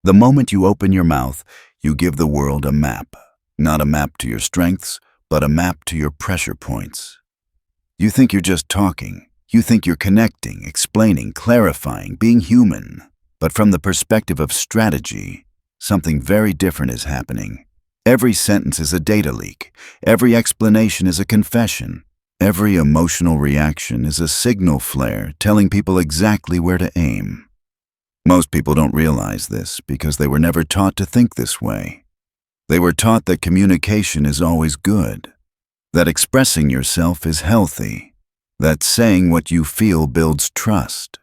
The moment you open your mouth, you give the world a map. Not a map to your strengths, but a map to your pressure points. You think you're just talking. You think you're connecting, explaining, clarifying, being human. But from the perspective of strategy, something very different is happening. Every sentence is a data leak. Every explanation is a confession. Every emotional reaction is a signal flare telling people exactly where to aim. Most people don't realize this because they were never taught to think this way. They were taught that communication is always good, that expressing yourself is healthy, that saying what you feel builds trust.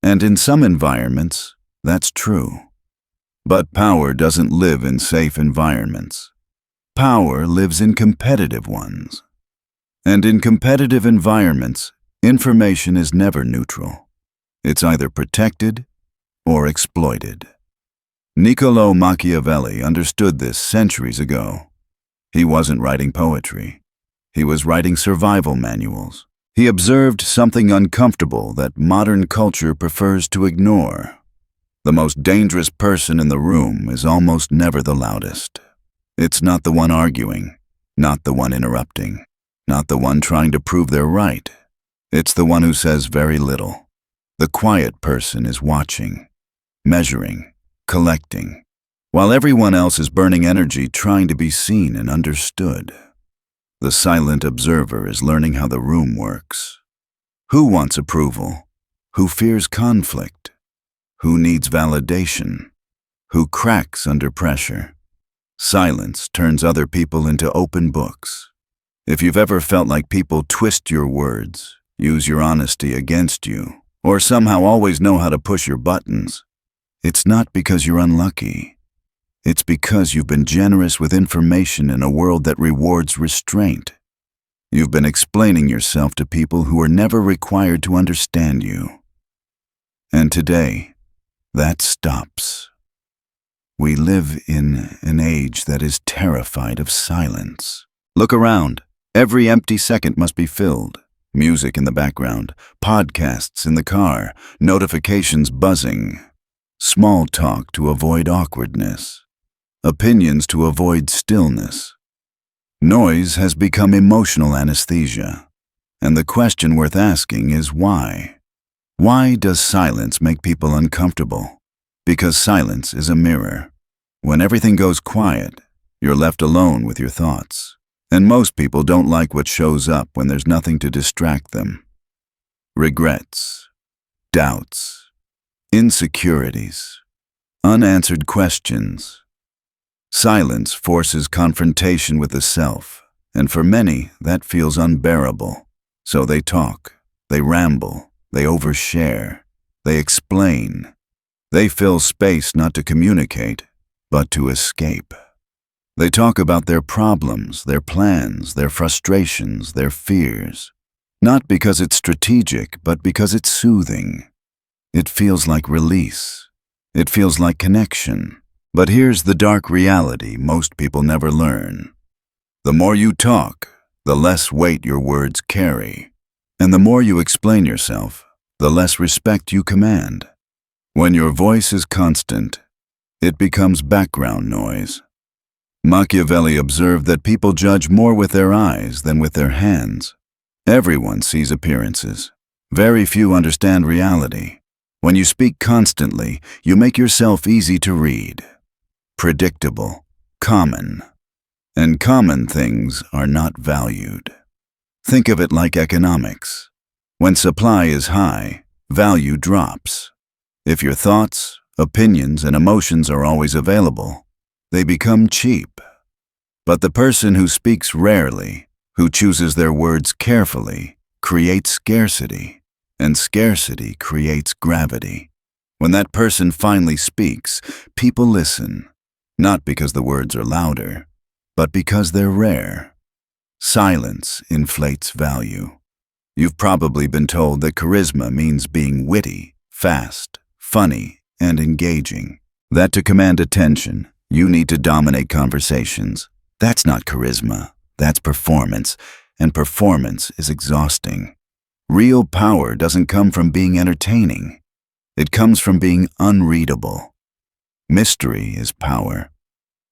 And in some environments, that's true. But power doesn't live in safe environments. Power lives in competitive ones. And in competitive environments, information is never neutral. It's either protected or exploited. Niccolò Machiavelli understood this centuries ago. He wasn't writing poetry. He was writing survival manuals. He observed something uncomfortable that modern culture prefers to ignore. The most dangerous person in the room is almost never the loudest. It's not the one arguing, not the one interrupting, not the one trying to prove they're right. It's the one who says very little. The quiet person is watching, measuring, collecting, while everyone else is burning energy trying to be seen and understood. The silent observer is learning how the room works. Who wants approval? Who fears conflict? Who needs validation? Who cracks under pressure? Silence turns other people into open books. If you've ever felt like people twist your words, use your honesty against you, or somehow always know how to push your buttons, it's not because you're unlucky. It's because you've been generous with information in a world that rewards restraint. You've been explaining yourself to people who are never required to understand you. And today, that stops. We live in an age that is terrified of silence. Look around. Every empty second must be filled. Music in the background, podcasts in the car, notifications buzzing. Small talk to avoid awkwardness. Opinions to avoid stillness. Noise has become emotional anesthesia. And the question worth asking is why? Why does silence make people uncomfortable? Because silence is a mirror. When everything goes quiet, you're left alone with your thoughts. And most people don't like what shows up when there's nothing to distract them. Regrets, doubts, insecurities, unanswered questions. Silence forces confrontation with the self, and for many, that feels unbearable. So they talk, they ramble, they overshare, they explain. They fill space not to communicate, but to escape. They talk about their problems, their plans, their frustrations, their fears. Not because it's strategic, but because it's soothing. It feels like release. It feels like connection. But here's the dark reality most people never learn. The more you talk, the less weight your words carry. And the more you explain yourself, the less respect you command. When your voice is constant, it becomes background noise. Machiavelli observed that people judge more with their eyes than with their hands. Everyone sees appearances. Very few understand reality. When you speak constantly, you make yourself easy to read. Predictable, common. And common things are not valued. Think of it like economics. When supply is high, value drops. If your thoughts, opinions, and emotions are always available, they become cheap. But the person who speaks rarely, who chooses their words carefully, creates scarcity, and scarcity creates gravity. When that person finally speaks, people listen. Not because the words are louder, but because they're rare. Silence inflates value. You've probably been told that charisma means being witty, fast, funny, and engaging. That to command attention, you need to dominate conversations. That's not charisma, that's performance, and performance is exhausting. Real power doesn't come from being entertaining. It comes from being unreadable. Mystery is power.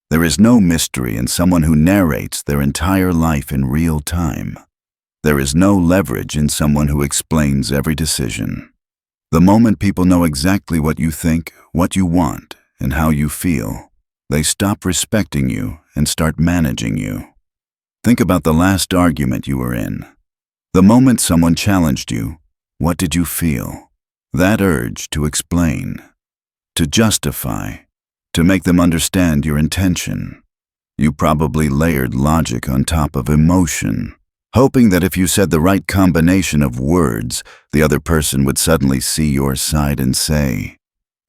There is no mystery in someone who narrates their entire life in real time. There is no leverage in someone who explains every decision. The moment people know exactly what you think, what you want, and how you feel, they stop respecting you and start managing you. Think about the last argument you were in. The moment someone challenged you, what did you feel? That urge to explain, to justify, to make them understand your intention. You probably layered logic on top of emotion, hoping that if you said the right combination of words, the other person would suddenly see your side and say,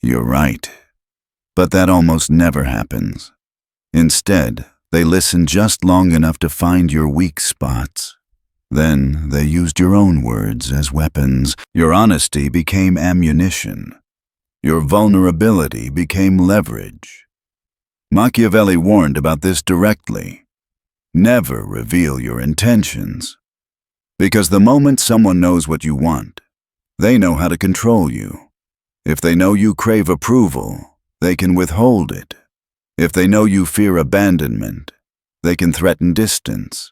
"You're right." But that almost never happens. Instead, they listen just long enough to find your weak spots. Then they used your own words as weapons. Your honesty became ammunition. Your vulnerability became leverage. Machiavelli warned about this directly. Never reveal your intentions. Because the moment someone knows what you want, they know how to control you. If they know you crave approval, they can withhold it. If they know you fear abandonment, they can threaten distance.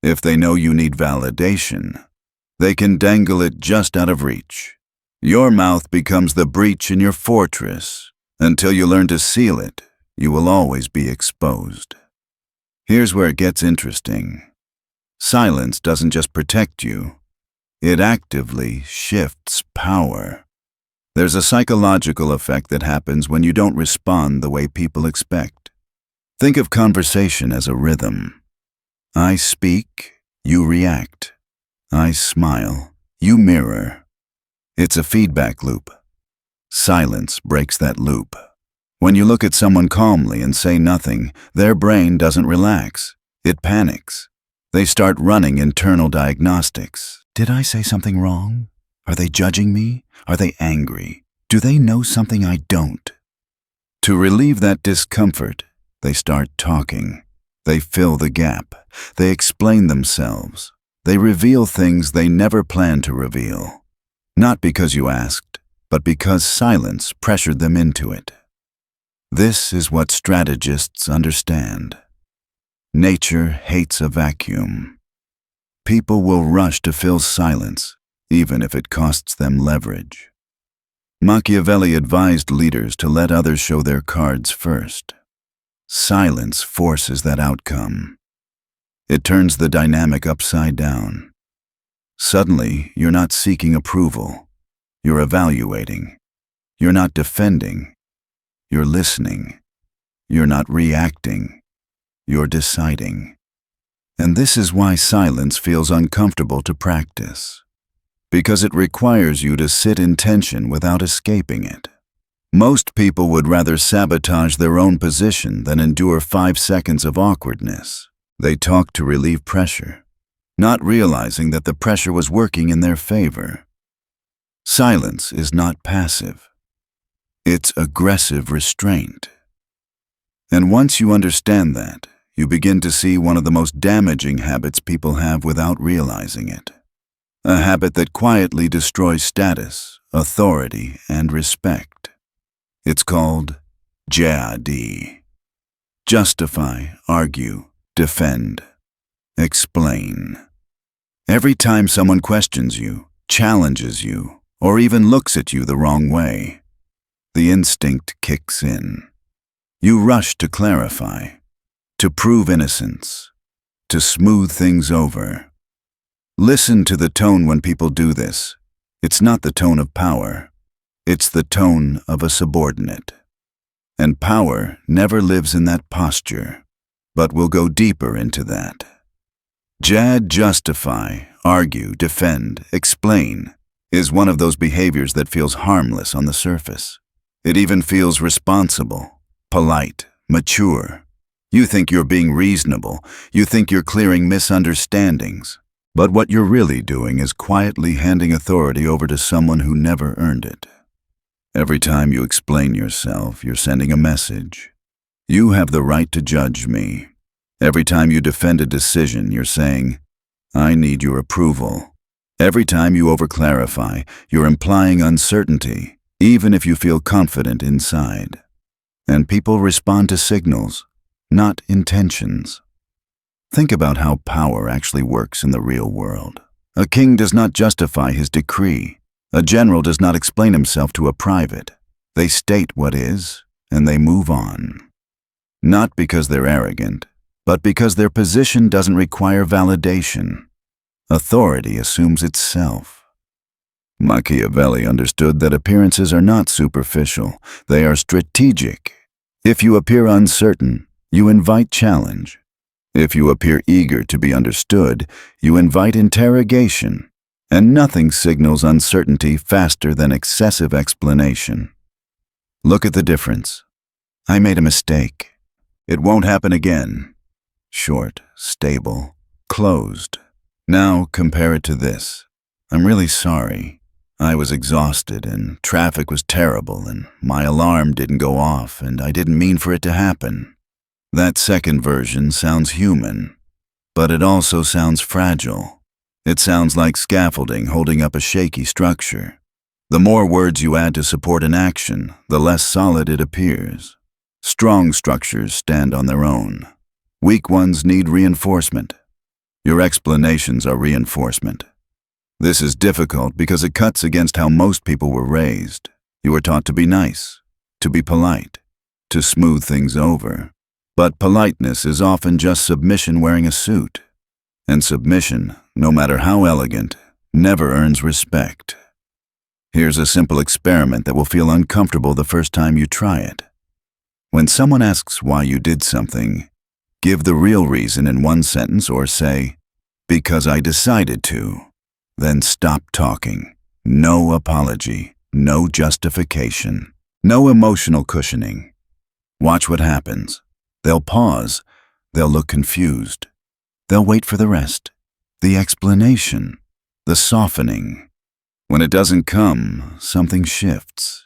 If they know you need validation, they can dangle it just out of reach. Your mouth becomes the breach in your fortress. Until you learn to seal it, you will always be exposed. Here's where it gets interesting. Silence doesn't just protect you, it actively shifts power. There's a psychological effect that happens when you don't respond the way people expect. Think of conversation as a rhythm. I speak, you react. I smile, you mirror. It's a feedback loop. Silence breaks that loop. When you look at someone calmly and say nothing, their brain doesn't relax. It panics. They start running internal diagnostics. Did I say something wrong? Are they judging me? Are they angry? Do they know something I don't? To relieve that discomfort, they start talking. They fill the gap. They explain themselves. They reveal things they never planned to reveal. Not because you asked, but because silence pressured them into it. This is what strategists understand. Nature hates a vacuum. People will rush to fill silence, even if it costs them leverage. Machiavelli advised leaders to let others show their cards first. Silence forces that outcome. It turns the dynamic upside down. Suddenly, you're not seeking approval. You're evaluating. You're not defending. You're listening. You're not reacting. You're deciding. And this is why silence feels uncomfortable to practice. Because it requires you to sit in tension without escaping it. Most people would rather sabotage their own position than endure 5 seconds of awkwardness. They talk to relieve pressure, not realizing that the pressure was working in their favor. Silence is not passive. It's aggressive restraint. And once you understand that, you begin to see one of the most damaging habits people have without realizing it. A habit that quietly destroys status, authority, and respect. It's called JAD. Justify, argue, defend, explain. Every time someone questions you, challenges you, or even looks at you the wrong way, the instinct kicks in. You rush to clarify, to prove innocence, to smooth things over. Listen to the tone when people do this. It's not the tone of power. It's the tone of a subordinate. And power never lives in that posture, but will go deeper into that. Justify, argue, defend, explain is one of those behaviors that feels harmless on the surface. It even feels responsible, polite, mature. You think you're being reasonable. You think you're clearing misunderstandings. But what you're really doing is quietly handing authority over to someone who never earned it. Every time you explain yourself, you're sending a message. You have the right to judge me. Every time you defend a decision, you're saying, I need your approval. Every time you overclarify, you're implying uncertainty, even if you feel confident inside. And people respond to signals, not intentions. Think about how power actually works in the real world. A king does not justify his decree. A general does not explain himself to a private. They state what is, and they move on. Not because they're arrogant, but because their position doesn't require validation. Authority assumes itself. Machiavelli understood that appearances are not superficial, they are strategic. If you appear uncertain, you invite challenge. If you appear eager to be understood, you invite interrogation. And nothing signals uncertainty faster than excessive explanation. Look at the difference. I made a mistake. It won't happen again. Short, stable, closed. Now compare it to this. I'm really sorry. I was exhausted and traffic was terrible and my alarm didn't go off and I didn't mean for it to happen. That second version sounds human, but it also sounds fragile. It sounds like scaffolding holding up a shaky structure. The more words you add to support an action, the less solid it appears. Strong structures stand on their own. Weak ones need reinforcement. Your explanations are reinforcement. This is difficult because it cuts against how most people were raised. You were taught to be nice, to be polite, to smooth things over. But politeness is often just submission wearing a suit. And submission, no matter how elegant, never earns respect. Here's a simple experiment that will feel uncomfortable the first time you try it. When someone asks why you did something, give the real reason in one sentence or say, "Because I decided to." Then stop talking. No apology, no justification, no emotional cushioning. Watch what happens. They'll pause. They'll look confused. They'll wait for the rest, the explanation, the softening. When it doesn't come, something shifts.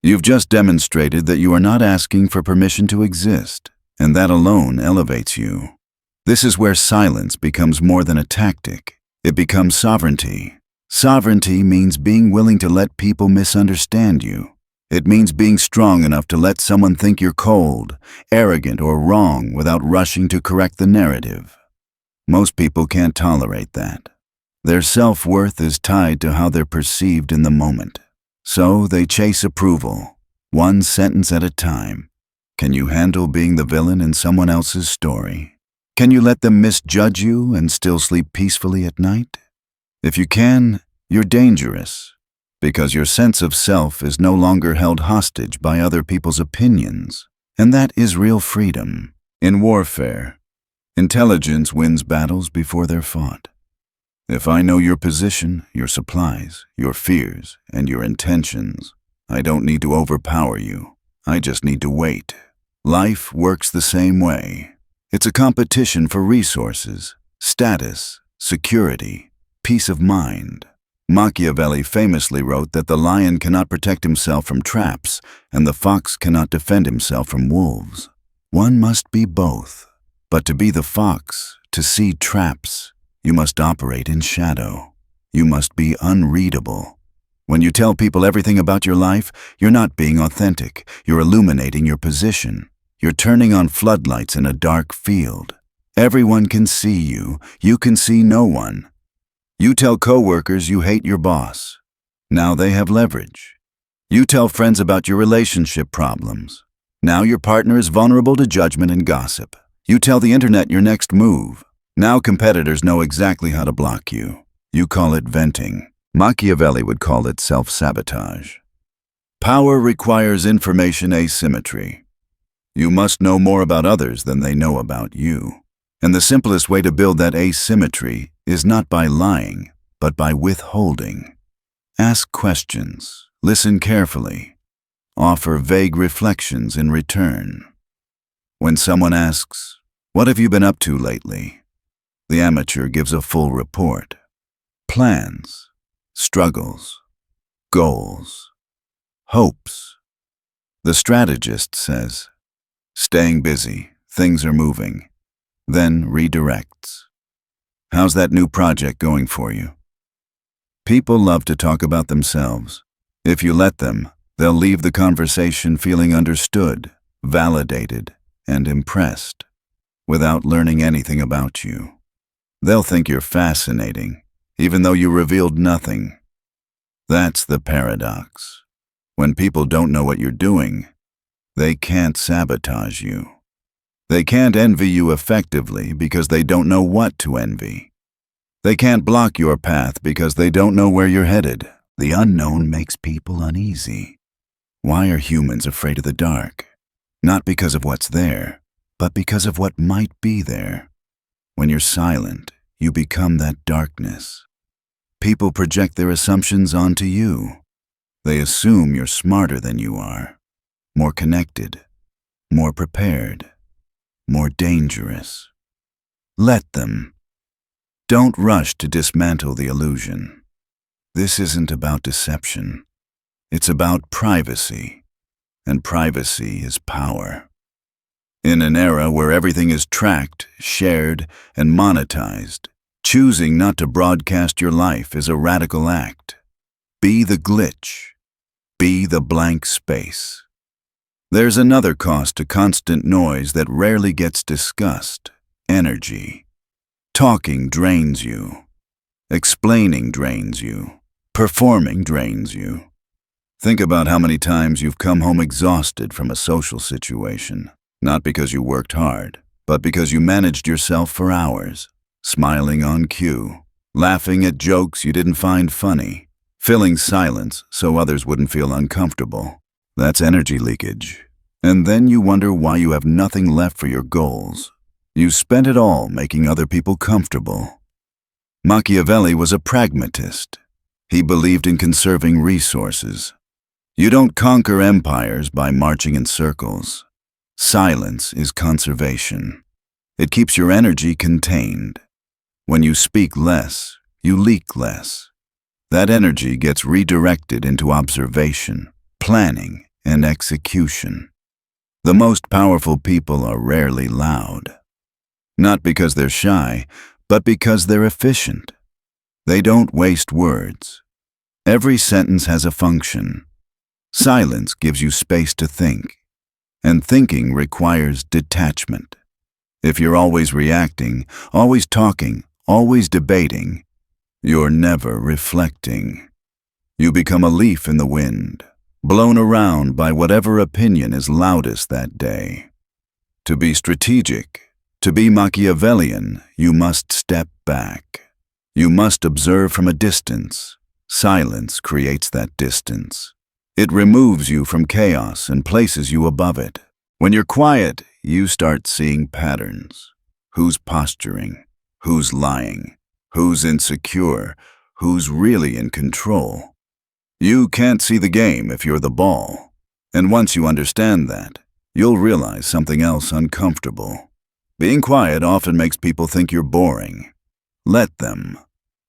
You've just demonstrated that you are not asking for permission to exist, and that alone elevates you. This is where silence becomes more than a tactic. It becomes sovereignty. Sovereignty means being willing to let people misunderstand you. It means being strong enough to let someone think you're cold, arrogant, or wrong without rushing to correct the narrative. Most people can't tolerate that. Their self-worth is tied to how they're perceived in the moment. So they chase approval, one sentence at a time. Can you handle being the villain in someone else's story? Can you let them misjudge you and still sleep peacefully at night? If you can, you're dangerous, because your sense of self is no longer held hostage by other people's opinions, and that is real freedom. In warfare, intelligence wins battles before they're fought. If I know your position, your supplies, your fears, and your intentions, I don't need to overpower you. I just need to wait. Life works the same way. It's a competition for resources, status, security, peace of mind. Machiavelli famously wrote that the lion cannot protect himself from traps, and the fox cannot defend himself from wolves. One must be both. But to be the fox, to see traps, you must operate in shadow. You must be unreadable. When you tell people everything about your life, you're not being authentic. You're illuminating your position. You're turning on floodlights in a dark field. Everyone can see you. You can see no one. You tell coworkers you hate your boss. Now they have leverage. You tell friends about your relationship problems. Now your partner is vulnerable to judgment and gossip. You tell the internet your next move. Now competitors know exactly how to block you. You call it venting. Machiavelli would call it self-sabotage. Power requires information asymmetry. You must know more about others than they know about you. And the simplest way to build that asymmetry is not by lying, but by withholding. Ask questions, listen carefully, offer vague reflections in return. When someone asks, "What have you been up to lately?" the amateur gives a full report. Plans, struggles, goals, hopes. The strategist says, "Staying busy, things are moving," then redirects. "How's that new project going for you?" People love to talk about themselves. If you let them, they'll leave the conversation feeling understood, validated, and impressed, without learning anything about you. They'll think you're fascinating, even though you revealed nothing. That's the paradox. When people don't know what you're doing, they can't sabotage you. They can't envy you effectively because they don't know what to envy. They can't block your path because they don't know where you're headed. The unknown makes people uneasy. Why are humans afraid of the dark? Not because of what's there, but because of what might be there. When you're silent, you become that darkness. People project their assumptions onto you. They assume you're smarter than you are, more connected, more prepared, more dangerous. Let them. Don't rush to dismantle the illusion. This isn't about deception. It's about privacy, and privacy is power. In an era where everything is tracked, shared, and monetized, choosing not to broadcast your life is a radical act. Be the glitch. Be the blank space. There's another cost to constant noise that rarely gets discussed: energy. Talking drains you. Explaining drains you. Performing drains you. Think about how many times you've come home exhausted from a social situation, not because you worked hard, but because you managed yourself for hours, smiling on cue, laughing at jokes you didn't find funny, filling silence so others wouldn't feel uncomfortable. That's energy leakage. And then you wonder why you have nothing left for your goals. You spent it all making other people comfortable. Machiavelli was a pragmatist. He believed in conserving resources. You don't conquer empires by marching in circles. Silence is conservation. It keeps your energy contained. When you speak less, you leak less. That energy gets redirected into observation, planning, and execution. The most powerful people are rarely loud. Not because they're shy, but because they're efficient. They don't waste words. Every sentence has a function. Silence gives you space to think, and thinking requires detachment. If you're always reacting, always talking, always debating, you're never reflecting. You become a leaf in the wind, blown around by whatever opinion is loudest that day. To be strategic, to be Machiavellian, you must step back. You must observe from a distance. Silence creates that distance. It removes you from chaos and places you above it. When you're quiet, you start seeing patterns. Who's posturing? Who's lying? Who's insecure? Who's really in control? You can't see the game if you're the ball. And once you understand that, you'll realize something else uncomfortable. Being quiet often makes people think you're boring. Let them.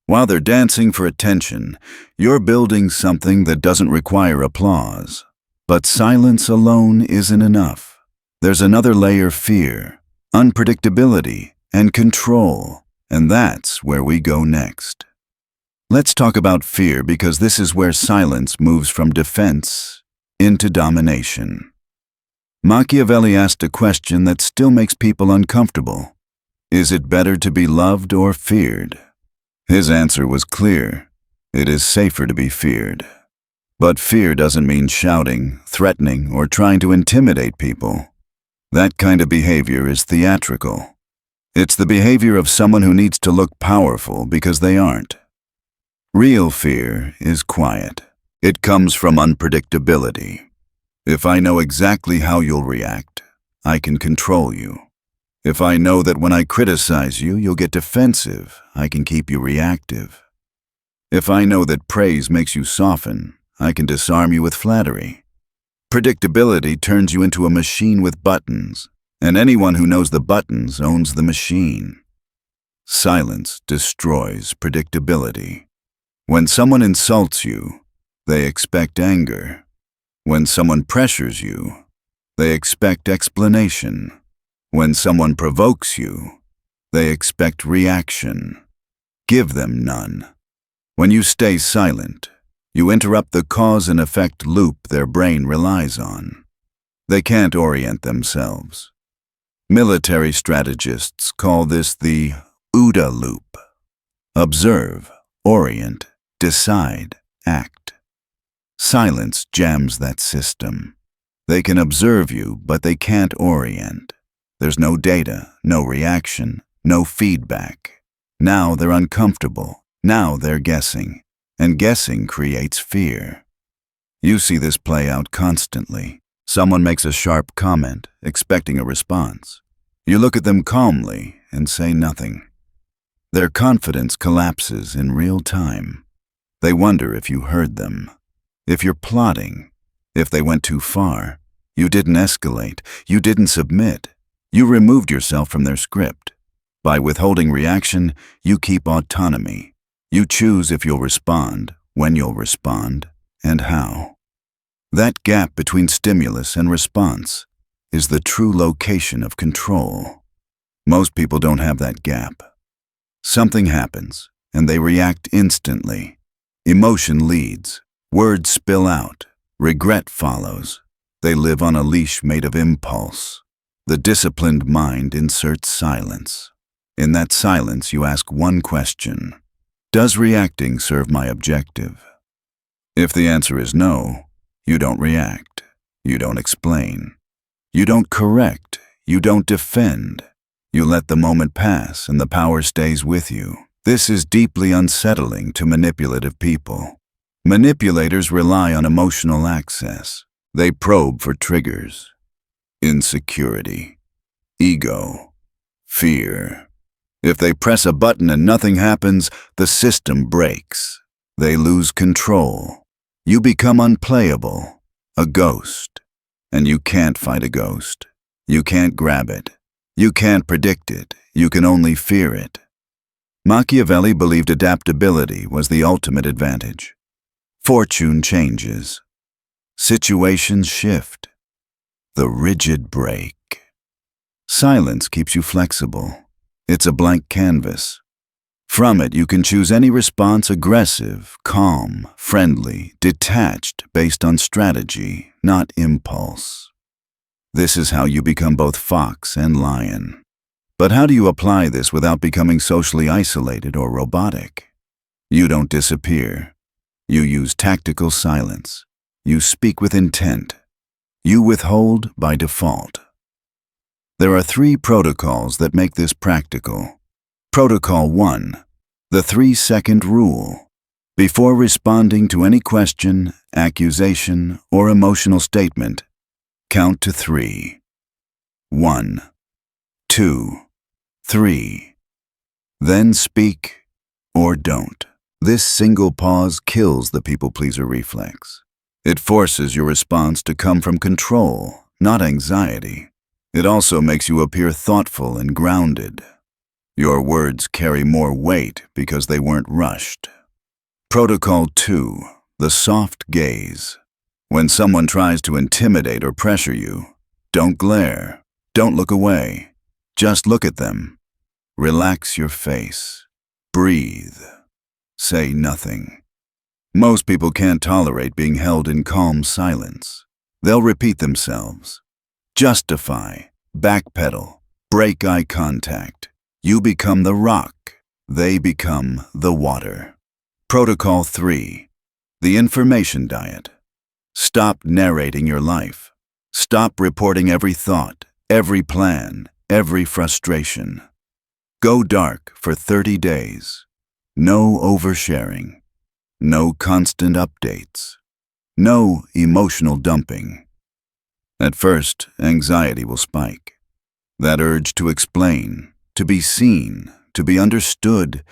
While they're dancing for attention, you're building something that doesn't require applause. But silence alone isn't enough. There's another layer: fear, unpredictability, and control. And that's where we go next. Let's talk about fear, because this is where silence moves from defense into domination. Machiavelli asked a question that still makes people uncomfortable. Is it better to be loved or feared? His answer was clear. It is safer to be feared. But fear doesn't mean shouting, threatening, or trying to intimidate people. That kind of behavior is theatrical. It's the behavior of someone who needs to look powerful because they aren't. Real fear is quiet. It comes from unpredictability. If I know exactly how you'll react, I can control you. If I know that when I criticize you, you'll get defensive, I can keep you reactive. If I know that praise makes you soften, I can disarm you with flattery. Predictability turns you into a machine with buttons, and anyone who knows the buttons owns the machine. Silence destroys predictability. When someone insults you, they expect anger. When someone pressures you, they expect explanation. When someone provokes you, they expect reaction. Give them none. When you stay silent, you interrupt the cause and effect loop their brain relies on. They can't orient themselves. Military strategists call this the OODA loop. Observe, orient, decide, act. Silence jams that system. They can observe you, but they can't orient. There's no data, no reaction, no feedback. Now they're uncomfortable. Now they're guessing. And guessing creates fear. You see this play out constantly. Someone makes a sharp comment, expecting a response. You look at them calmly and say nothing. Their confidence collapses in real time. They wonder if you heard them, if you're plotting, if they went too far. You didn't escalate. You didn't submit. You removed yourself from their script. By withholding reaction, you keep autonomy. You choose if you'll respond, when you'll respond, and how. That gap between stimulus and response is the true location of control. Most people don't have that gap. Something happens, and they react instantly. Emotion leads. Words spill out. Regret follows. They live on a leash made of impulse. The disciplined mind inserts silence. In that silence, you ask one question. Does reacting serve my objective? If the answer is no, you don't react. You don't explain. You don't correct. You don't defend. You let the moment pass and the power stays with you. This is deeply unsettling to manipulative people. Manipulators rely on emotional access. They probe for triggers. Insecurity, ego, fear. If they press a button and nothing happens, the system breaks. They lose control. You become unplayable, a ghost. And you can't fight a ghost. You can't grab it. You can't predict it. You can only fear it. Machiavelli believed adaptability was the ultimate advantage. Fortune changes. Situations shift. The rigid break. Silence keeps you flexible. It's a blank canvas. From it, you can choose any response: aggressive, calm, friendly, detached, based on strategy, not impulse. This is how you become both fox and lion. But how do you apply this without becoming socially isolated or robotic? You don't disappear. You use tactical silence. You speak with intent. You withhold by default. There are 3 protocols that make this practical. Protocol 1, the 3-second rule. Before responding to any question, accusation, or emotional statement, count to 3. 1, 2, 3. Then speak or don't. This single pause kills the people-pleaser reflex. It forces your response to come from control, not anxiety. It also makes you appear thoughtful and grounded. Your words carry more weight because they weren't rushed. Protocol 2, the soft gaze. When someone tries to intimidate or pressure you, don't glare. Don't look away. Just look at them. Relax your face. Breathe. Say nothing. Most people can't tolerate being held in calm silence. They'll repeat themselves. Justify, backpedal, break eye contact. You become the rock. They become the water. Protocol 3, the information diet. Stop narrating your life. Stop reporting every thought, every plan, every frustration. Go dark for 30 days. No oversharing. No constant updates. No emotional dumping. At first, anxiety will spike. That urge to explain, to be seen, to be understood,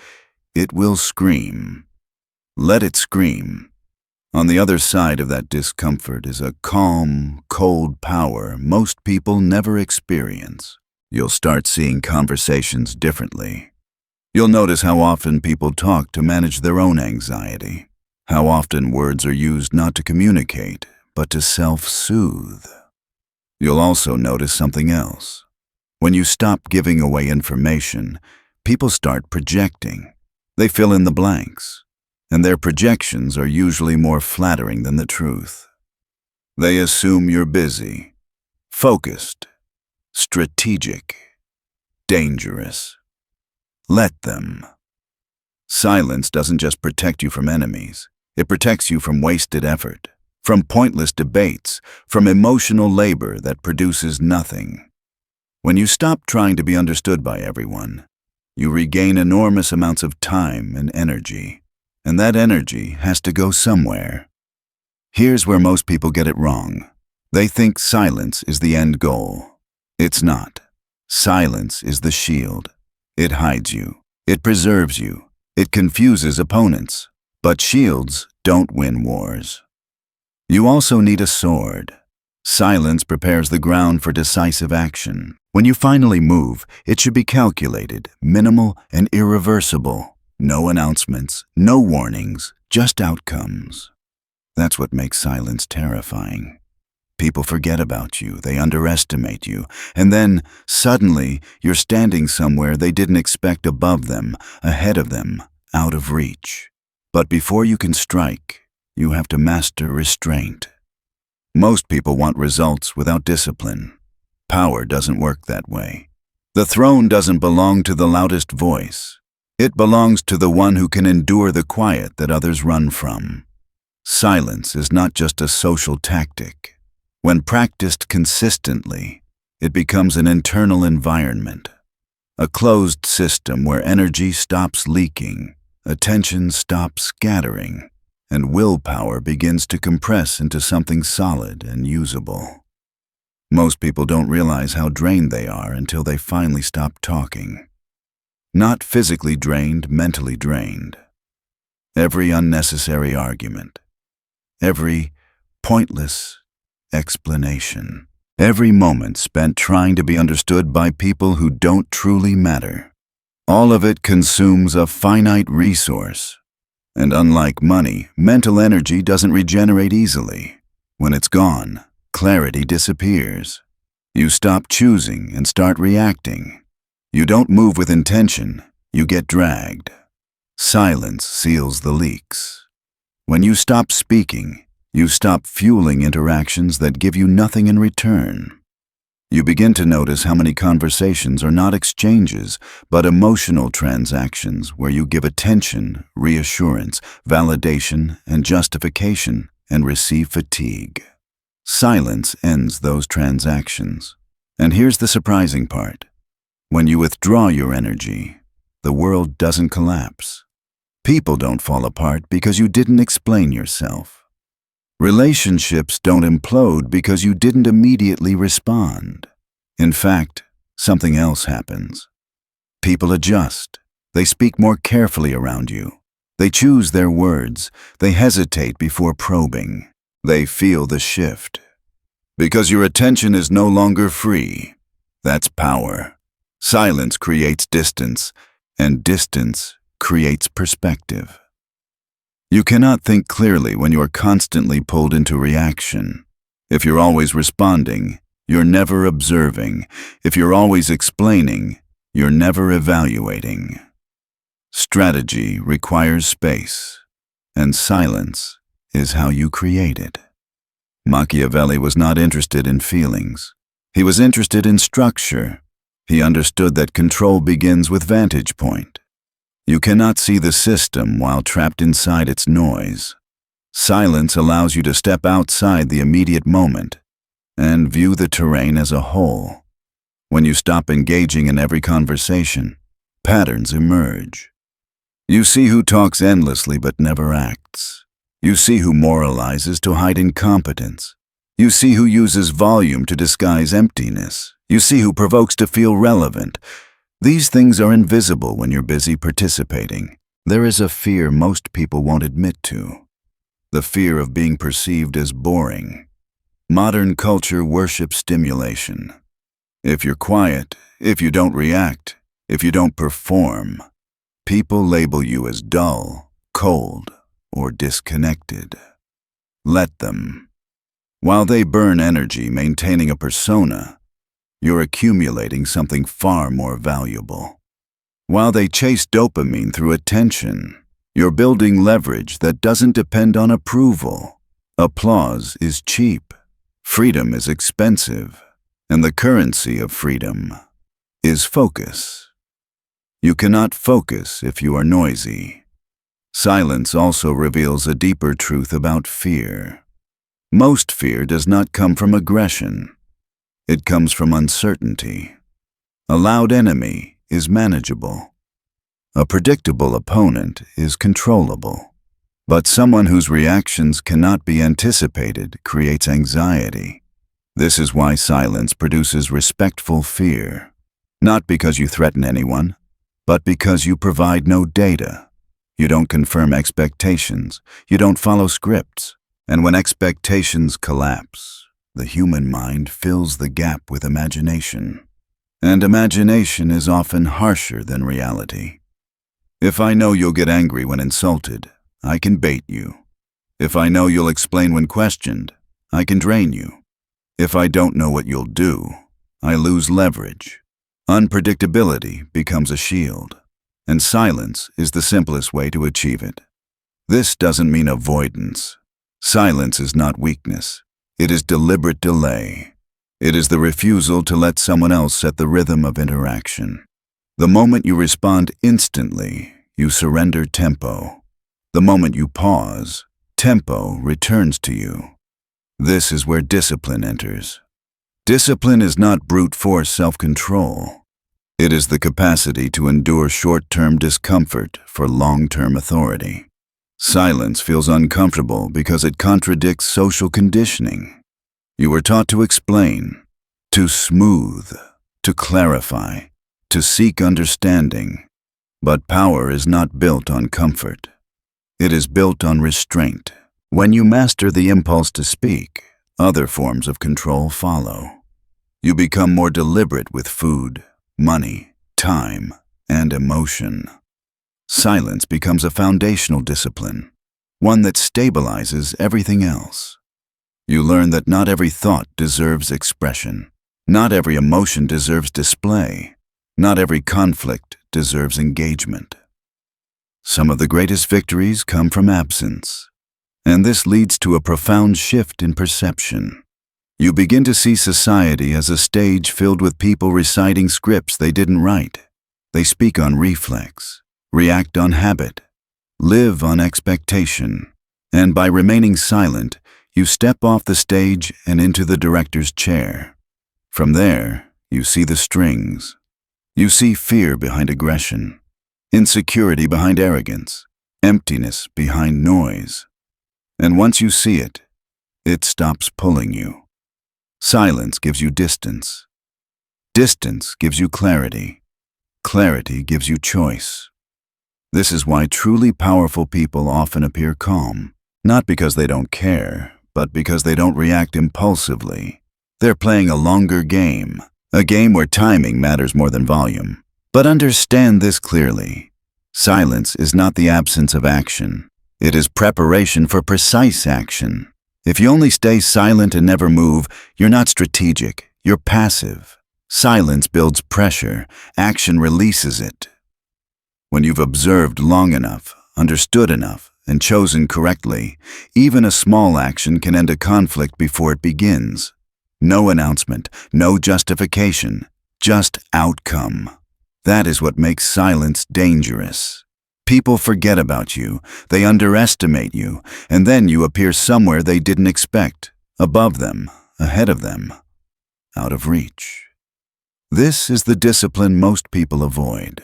it will scream. Let it scream. On the other side of that discomfort is a calm, cold power most people never experience. You'll start seeing conversations differently. You'll notice how often people talk to manage their own anxiety, how often words are used not to communicate, but to self-soothe. You'll also notice something else. When you stop giving away information, people start projecting. They fill in the blanks, and their projections are usually more flattering than the truth. They assume you're busy. focused, strategic, dangerous. Let them. Silence doesn't just protect you from enemies. It protects you from wasted effort, from pointless debates, from emotional labor that produces nothing. When you stop trying to be understood by everyone, you regain enormous amounts of time and energy, and that energy has to go somewhere. Here's where most people get it wrong. They think silence is the end goal. It's not. Silence is the shield. It hides you. It preserves you. It confuses opponents. But shields don't win wars. You also need a sword. Silence prepares the ground for decisive action. When you finally move, it should be calculated, minimal, and irreversible. No announcements, no warnings, just outcomes. That's what makes silence terrifying. People forget about you, they underestimate you, and then, suddenly, you're standing somewhere they didn't expect above them, ahead of them, out of reach. But before you can strike, you have to master restraint. Most people want results without discipline. Power doesn't work that way. The throne doesn't belong to the loudest voice. It belongs to the one who can endure the quiet that others run from. Silence is not just a social tactic. When practiced consistently, it becomes an internal environment, a closed system where energy stops leaking, attention stops scattering, and willpower begins to compress into something solid and usable. Most people don't realize how drained they are until they finally stop talking. Not physically drained, mentally drained. Every unnecessary argument, every pointless explanation, every moment spent trying to be understood by people who don't truly matter. All of it consumes a finite resource. And unlike money, mental energy doesn't regenerate easily. When it's gone, clarity disappears. You stop choosing and start reacting. You don't move with intention, you get dragged. Silence seals the leaks. When you stop speaking, you stop fueling interactions that give you nothing in return. You begin to notice how many conversations are not exchanges, but emotional transactions where you give attention, reassurance, validation, and justification, and receive fatigue. Silence ends those transactions. And here's the surprising part. When you withdraw your energy, the world doesn't collapse. People don't fall apart because you didn't explain yourself. Relationships don't implode because you didn't immediately respond. In fact, something else happens. People adjust. They speak more carefully around you. They choose their words. They hesitate before probing. They feel the shift. Because your attention is no longer free. That's power. Silence creates distance, and distance creates perspective. You cannot think clearly when you are constantly pulled into reaction. If you're always responding, you're never observing. If you're always explaining, you're never evaluating. Strategy requires space, and silence is how you create it. Machiavelli was not interested in feelings. He was interested in structure. He understood that control begins with vantage point. You cannot see the system while trapped inside its noise. Silence allows you to step outside the immediate moment and view the terrain as a whole. When you stop engaging in every conversation, patterns emerge. You see who talks endlessly but never acts. You see who moralizes to hide incompetence. You see who uses volume to disguise emptiness. You see who provokes to feel relevant. These things are invisible when you're busy participating. There is a fear most people won't admit to. The fear of being perceived as boring. Modern culture worships stimulation. If you're quiet, if you don't react, if you don't perform, people label you as dull, cold, or disconnected. Let them. While they burn energy maintaining a persona, you're accumulating something far more valuable. While they chase dopamine through attention, you're building leverage that doesn't depend on approval. Applause is cheap. Freedom is expensive. And the currency of freedom is focus. You cannot focus if you are noisy. Silence also reveals a deeper truth about fear. Most fear does not come from aggression. It comes from uncertainty. A loud enemy is manageable. A predictable opponent is controllable. But someone whose reactions cannot be anticipated creates anxiety. This is why silence produces respectful fear. Not because you threaten anyone, but because you provide no data. You don't confirm expectations. You don't follow scripts. And when expectations collapse, the human mind fills the gap with imagination. And imagination is often harsher than reality. If I know you'll get angry when insulted, I can bait you. If I know you'll explain when questioned, I can drain you. If I don't know what you'll do, I lose leverage. Unpredictability becomes a shield, and silence is the simplest way to achieve it. This doesn't mean avoidance. Silence is not weakness. It is deliberate delay. It is the refusal to let someone else set the rhythm of interaction. The moment you respond instantly, you surrender tempo. The moment you pause, tempo returns to you. This is where discipline enters. Discipline is not brute force self-control. It is the capacity to endure short-term discomfort for long-term authority. Silence feels uncomfortable because it contradicts social conditioning. You were taught to explain, to smooth, to clarify, to seek understanding. But power is not built on comfort. It is built on restraint. When you master the impulse to speak, other forms of control follow. You become more deliberate with food, money, time, and emotion. Silence becomes a foundational discipline, one that stabilizes everything else. You learn that not every thought deserves expression. Not every emotion deserves display. Not every conflict deserves engagement. Some of the greatest victories come from absence. And this leads to a profound shift in perception. You begin to see society as a stage filled with people reciting scripts they didn't write. They speak on reflex, react on habit, live on expectation. And by remaining silent, you step off the stage and into the director's chair. From there, you see the strings. You see fear behind aggression, insecurity behind arrogance, emptiness behind noise. And once you see it, it stops pulling you. Silence gives you distance. Distance gives you clarity. Clarity gives you choice. This is why truly powerful people often appear calm, not because they don't care, but because they don't react impulsively. They're playing a longer game, a game where timing matters more than volume. But understand this clearly. Silence is not the absence of action. It is preparation for precise action. If you only stay silent and never move, you're not strategic, you're passive. Silence builds pressure, action releases it. When you've observed long enough, understood enough, and chosen correctly, even a small action can end a conflict before it begins. No announcement, no justification, just outcome. That is what makes silence dangerous. People forget about you, they underestimate you, and then you appear somewhere they didn't expect, above them, ahead of them, out of reach. This is the discipline most people avoid.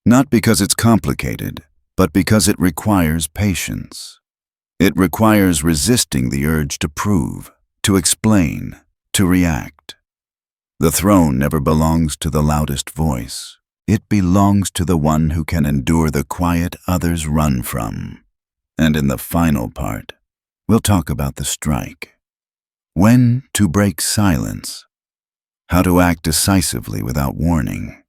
Not because it's complicated, but because it requires patience. It requires resisting the urge to prove, to explain, to react. The throne never belongs to the loudest voice. It belongs to the one who can endure the quiet others run from. And in the final part, we'll talk about the strike. When to break silence. How to act decisively without warning.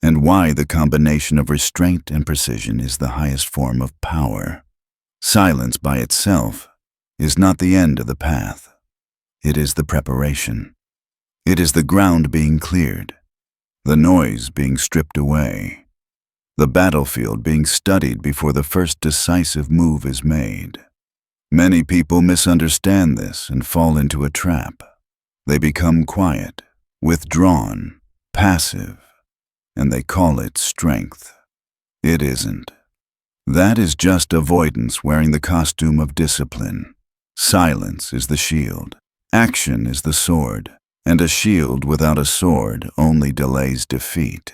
And why the combination of restraint and precision is the highest form of power. Silence by itself is not the end of the path. It is the preparation. It is the ground being cleared. The noise being stripped away, the battlefield being studied before the first decisive move is made. Many people misunderstand this and fall into a trap. They become quiet, withdrawn, passive, and they call it strength. It isn't. That is just avoidance wearing the costume of discipline. Silence is the shield. Action is the sword. And a shield without a sword only delays defeat.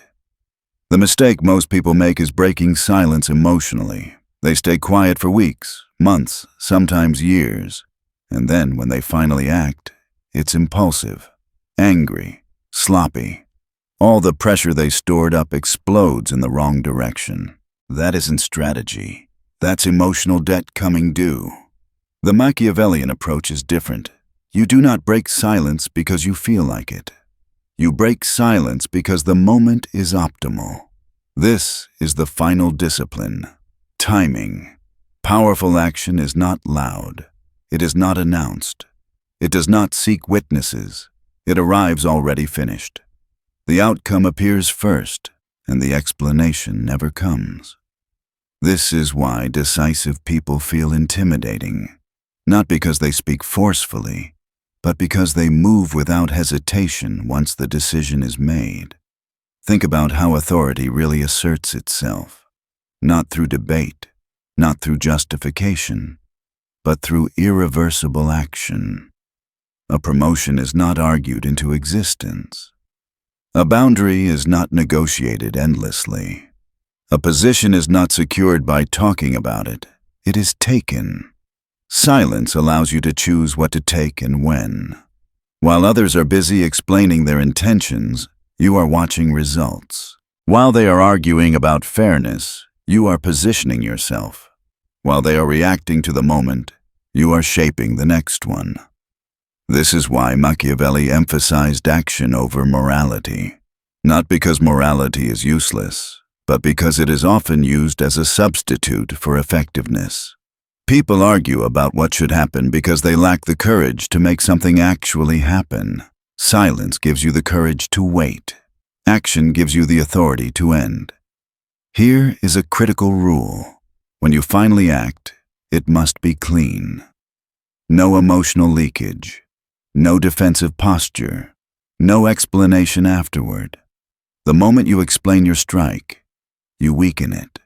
The mistake most people make is breaking silence emotionally. They stay quiet for weeks, months, sometimes years. And then when they finally act, it's impulsive, angry, sloppy. All the pressure they stored up explodes in the wrong direction. That isn't strategy. That's emotional debt coming due. The Machiavellian approach is different. You do not break silence because you feel like it. You break silence because the moment is optimal. This is the final discipline. Timing. Powerful action is not loud. It is not announced. It does not seek witnesses. It arrives already finished. The outcome appears first, and the explanation never comes. This is why decisive people feel intimidating. Not because they speak forcefully, but because they move without hesitation once the decision is made. Think about how authority really asserts itself, not through debate, not through justification, but through irreversible action. A promotion is not argued into existence. A boundary is not negotiated endlessly. A position is not secured by talking about it. It is taken. Silence allows you to choose what to take and when. While others are busy explaining their intentions, you are watching results. While they are arguing about fairness, you are positioning yourself. While they are reacting to the moment, you are shaping the next one. This is why Machiavelli emphasized action over morality. Not because morality is useless, but because it is often used as a substitute for effectiveness. People argue about what should happen because they lack the courage to make something actually happen. Silence gives you the courage to wait. Action gives you the authority to end. Here is a critical rule. When you finally act, it must be clean. No emotional leakage. No defensive posture. No explanation afterward. The moment you explain your strike, you weaken it.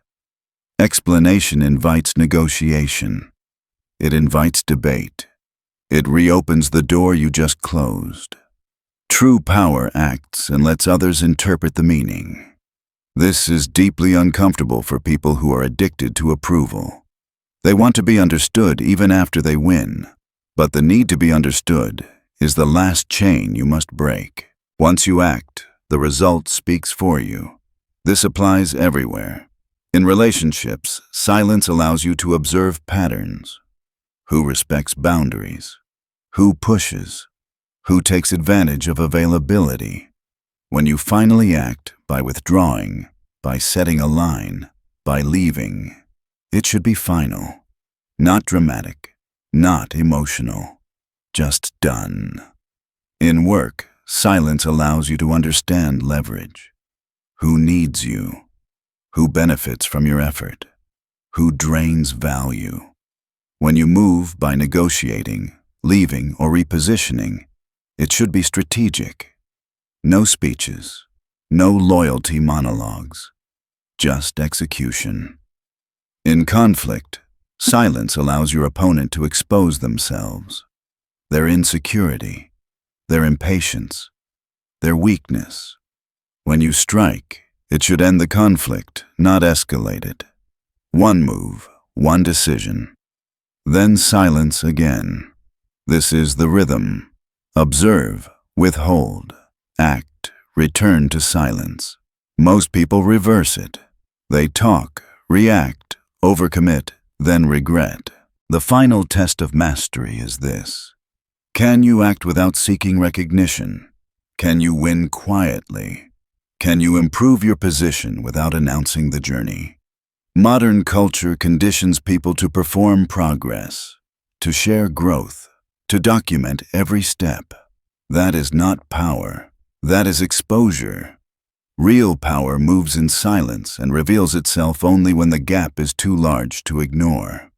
Explanation invites negotiation. It invites debate. It reopens the door you just closed. True power acts and lets others interpret the meaning. This is deeply uncomfortable for people who are addicted to approval. They want to be understood even after they win. But the need to be understood is the last chain you must break. Once you act, the result speaks for you. This applies everywhere. In relationships, silence allows you to observe patterns. Who respects boundaries? Who pushes? Who takes advantage of availability? When you finally act by withdrawing, by setting a line, by leaving, it should be final. Not dramatic, not emotional, just done. In work, silence allows you to understand leverage. Who needs you? Who benefits from your effort? Who drains value? When you move by negotiating, leaving, or repositioning, it should be strategic. No speeches, no loyalty monologues, just execution. In conflict, silence allows your opponent to expose themselves, their insecurity, their impatience, their weakness. When you strike, it should end the conflict, not escalate it. One move, one decision. Then silence again. This is the rhythm. Observe, withhold, act, return to silence. Most people reverse it. They talk, react, overcommit, then regret. The final test of mastery is this. Can you act without seeking recognition? Can you win quietly? Can you improve your position without announcing the journey? Modern culture conditions people to perform progress, to share growth, to document every step. That is not power. That is exposure. Real power moves in silence and reveals itself only when the gap is too large to ignore.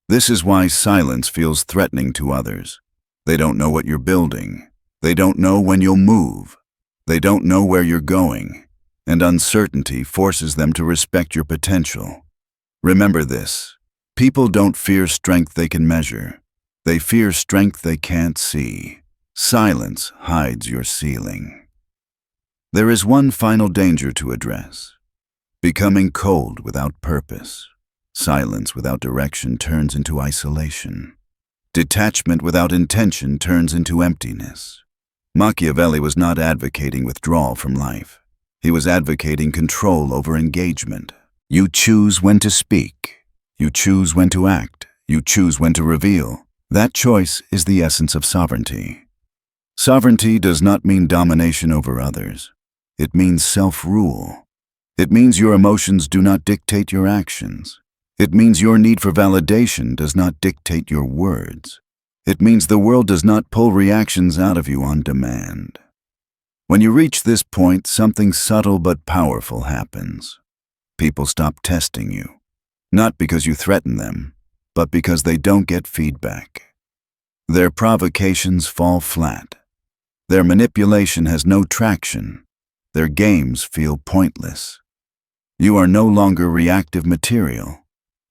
This is why silence feels threatening to others. They don't know what you're building. They don't know when you'll move. They don't know where you're going. And uncertainty forces them to respect your potential. Remember this. People don't fear strength they can measure. They fear strength they can't see. Silence hides your ceiling. There is one final danger to address. Becoming cold without purpose. Silence without direction turns into isolation. Detachment without intention turns into emptiness. Machiavelli was not advocating withdrawal from life. He was advocating control over engagement. You choose when to speak. You choose when to act. You choose when to reveal. That choice is the essence of sovereignty. Sovereignty does not mean domination over others. It means self-rule. It means your emotions do not dictate your actions. It means your need for validation does not dictate your words. It means the world does not pull reactions out of you on demand. When you reach this point, something subtle but powerful happens. People stop testing you, not because you threaten them, but because they don't get feedback. Their provocations fall flat. Their manipulation has no traction. Their games feel pointless. You are no longer reactive material.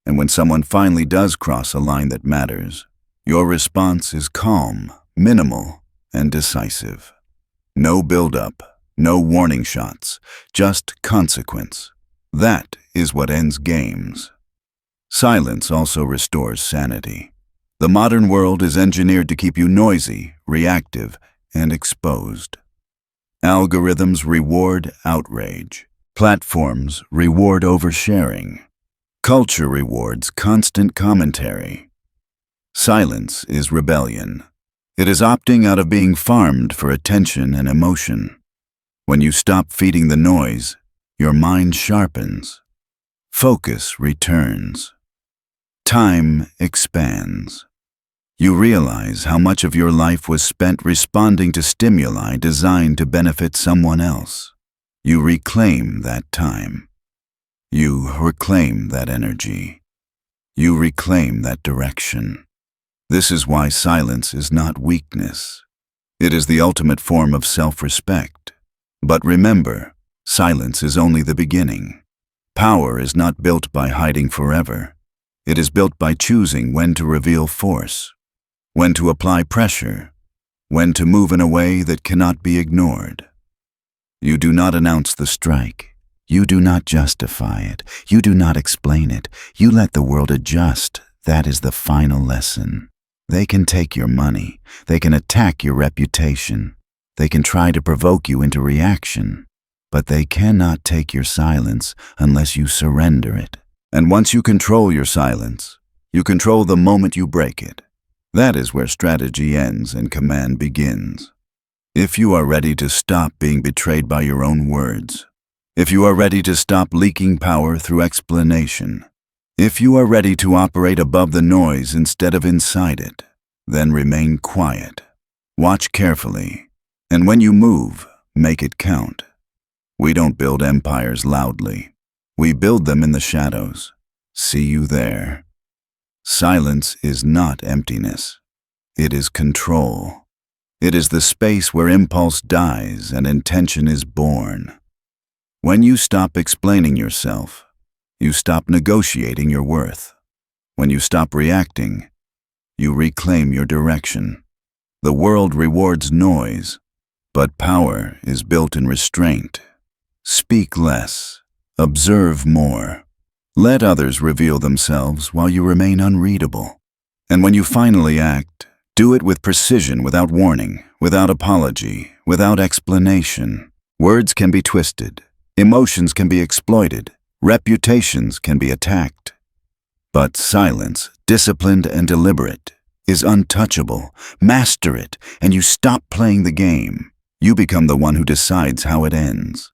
And when someone finally does cross a line that matters, your response is calm, minimal, and decisive. No build-up, no warning shots, just consequence. That is what ends games. Silence also restores sanity. The modern world is engineered to keep you noisy, reactive, and exposed. Algorithms reward outrage. Platforms reward oversharing. Culture rewards constant commentary. Silence is rebellion. It is opting out of being farmed for attention and emotion. When you stop feeding the noise, your mind sharpens. Focus returns. Time expands. You realize how much of your life was spent responding to stimuli designed to benefit someone else. You reclaim that time. You reclaim that energy. You reclaim that direction. This is why silence is not weakness. It is the ultimate form of self-respect. But remember, silence is only the beginning. Power is not built by hiding forever. It is built by choosing when to reveal force, when to apply pressure, when to move in a way that cannot be ignored. You do not announce the strike. You do not justify it. You do not explain it. You let the world adjust. That is the final lesson. They can take your money. They can attack your reputation. They can try to provoke you into reaction. But they cannot take your silence unless you surrender it. And once you control your silence, you control the moment you break it. That is where strategy ends and command begins. If you are ready to stop being betrayed by your own words, if you are ready to stop leaking power through explanation, if you are ready to operate above the noise instead of inside it, then remain quiet. Watch carefully, and when you move, make it count. We don't build empires loudly. We build them in the shadows. See you there. Silence is not emptiness. It is control. It is the space where impulse dies and intention is born. When you stop explaining yourself, you stop negotiating your worth. When you stop reacting, you reclaim your direction. The world rewards noise, but power is built in restraint. Speak less. Observe more. Let others reveal themselves while you remain unreadable. And when you finally act, do it with precision, without warning, without apology, without explanation. Words can be twisted. Emotions can be exploited. Reputations can be attacked. But silence, disciplined and deliberate, is untouchable. Master it, and you stop playing the game. You become the one who decides how it ends.